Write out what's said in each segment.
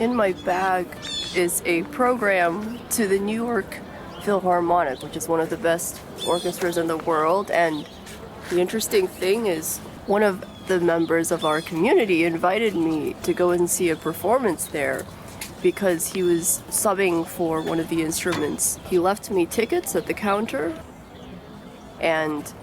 In my bag is a program to the New York Philharmonic, which is one of the best orchestras in the world. And the interesting thing is one of the members of our community invited me to go and see a performance there because he was subbing for one of the instruments. He left me tickets at the counter, and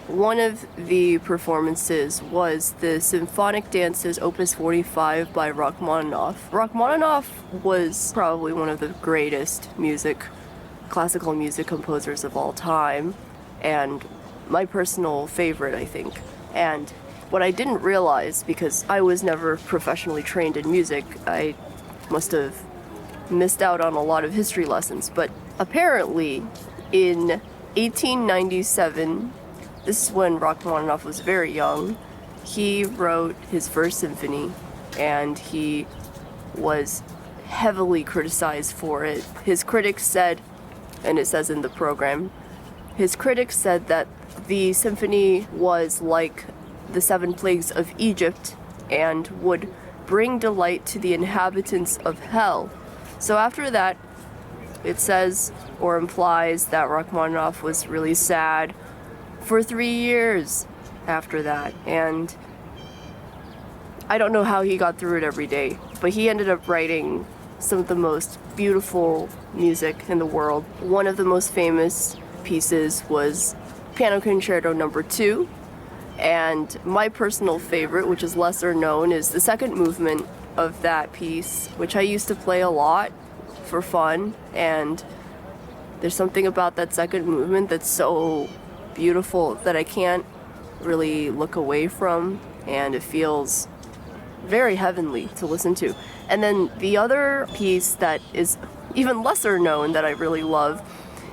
one of the performances was the Symphonic Dances Opus 45 by Rachmaninoff. Rachmaninoff was probably one of the greatest classical music composers of all time, and my personal favorite, I think. And what I didn't realize, because I was never professionally trained in music, I must have missed out on a lot of history lessons, but apparently in 1897, this is when Rachmaninoff was very young, he wrote his first symphony, and he was heavily criticized for it. His critics said, and it says in the program, his critics said that the symphony was like the 7 plagues of Egypt and would bring delight to the inhabitants of hell. So after that, it says or implies that Rachmaninoff was really sad for 3 years after that, and I don't know how he got through it every day, but he ended up writing some of the most beautiful music in the world. One of the most famous pieces was Piano Concerto No. 2, and my personal favorite, which is lesser known, is the second movement of that piece, which I used to play a lot for fun, and there's something about that second movement that's so beautiful that I can't really look away from, and it feels very heavenly to listen to. And then the other piece that is even lesser known that I really love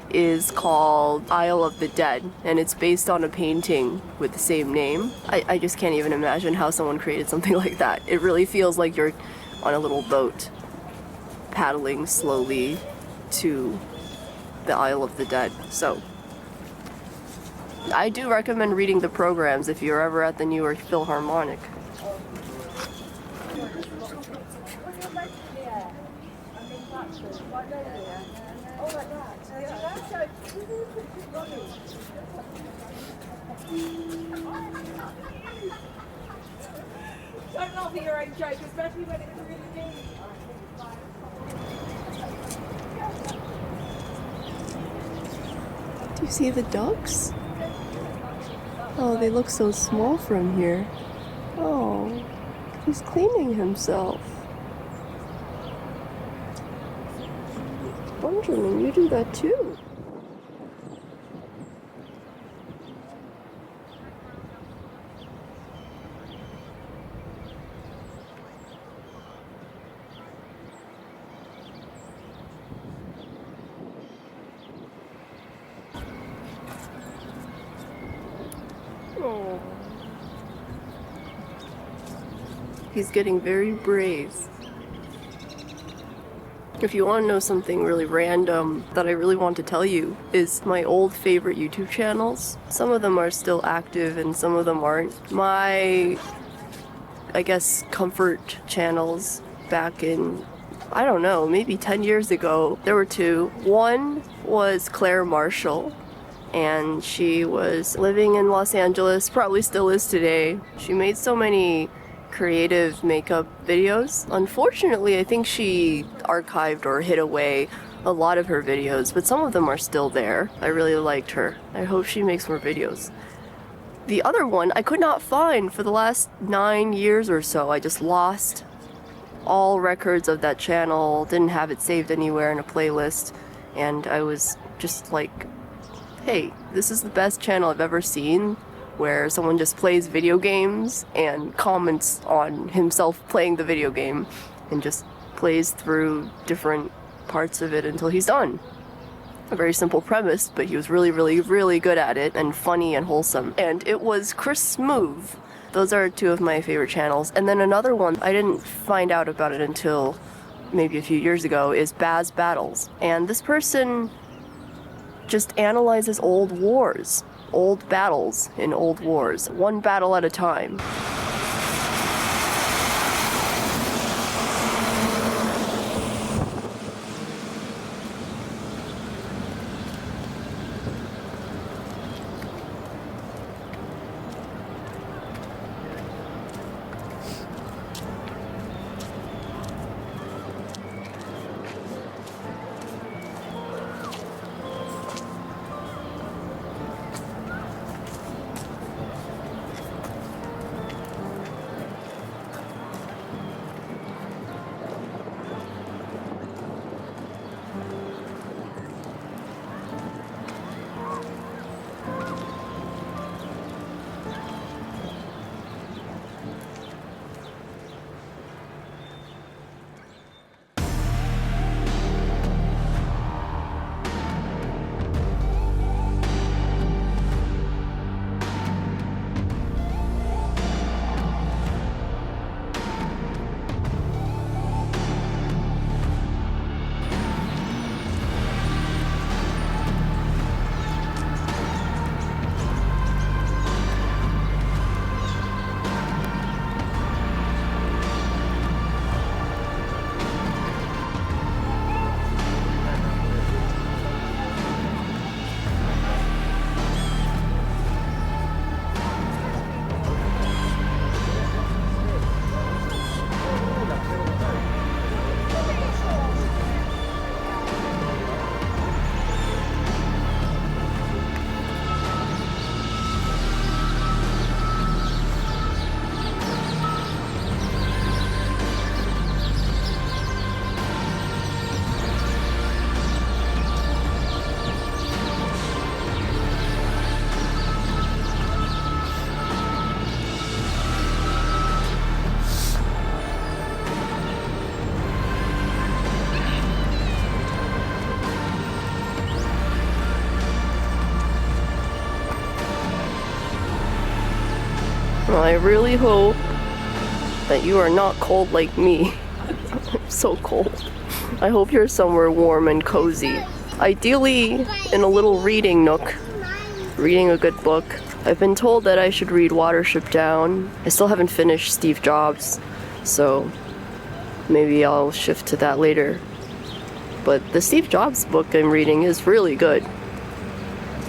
is called Isle of the Dead, and it's based on a painting with the same name. I just can't even imagine how someone created something like that. It really feels like you're on a little boat paddling slowly to the Isle of the Dead. So I do recommend reading the programs if you're ever at the New York Philharmonic. Don't laugh at your own joke, especially when it's really deep. Do you see the ducks? Oh, they look so small from here. Oh, he's cleaning himself. Benjamin, you do that too. Oh. He's getting very brave. If you want to know something really random that I really want to tell you, is my old favorite YouTube channels. Some of them are still active and some of them aren't. My, I guess, comfort channels back in, I don't know, maybe 10 years ago, there were 2. One was Claire Marshall, and she was living in Los Angeles, probably still is today. She made so many creative makeup videos. Unfortunately, I think she archived or hid away a lot of her videos, but some of them are still there. I really liked her. I hope she makes more videos. The other one I could not find for the last 9 years or so. I just lost all records of that channel, didn't have it saved anywhere in a playlist, and I was just like, hey, this is the best channel I've ever seen, where someone just plays video games and comments on himself playing the video game and just plays through different parts of it until he's done. A very simple premise, but he was really, really, really good at it, and funny and wholesome. And it was Chris Smoove. Those are 2 of my favorite channels. And then another one, I didn't find out about it until maybe a few years ago, is Baz Battles. And this person just analyzes old wars, old battles in old wars, one battle at a time. I really hope that you are not cold like me. I'm so cold. I hope you're somewhere warm and cozy. Ideally, in a little reading nook, reading a good book. I've been told that I should read Watership Down. I still haven't finished Steve Jobs, so maybe I'll shift to that later. But the Steve Jobs book I'm reading is really good.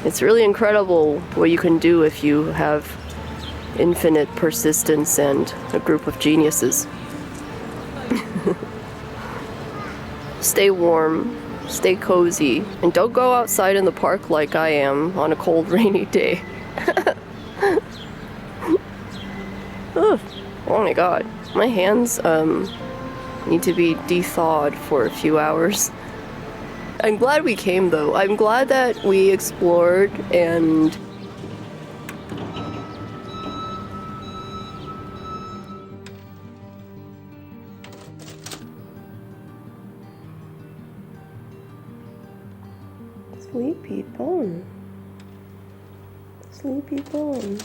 It's really incredible what you can do if you have infinite persistence and a group of geniuses. Stay warm, stay cozy, and don't go outside in the park like I am on a cold, rainy day. Ugh. Oh my god. My hands need to be de-thawed for a few hours. I'm glad we came though. I'm glad that we explored and Sleepy bone. Sleepy bone.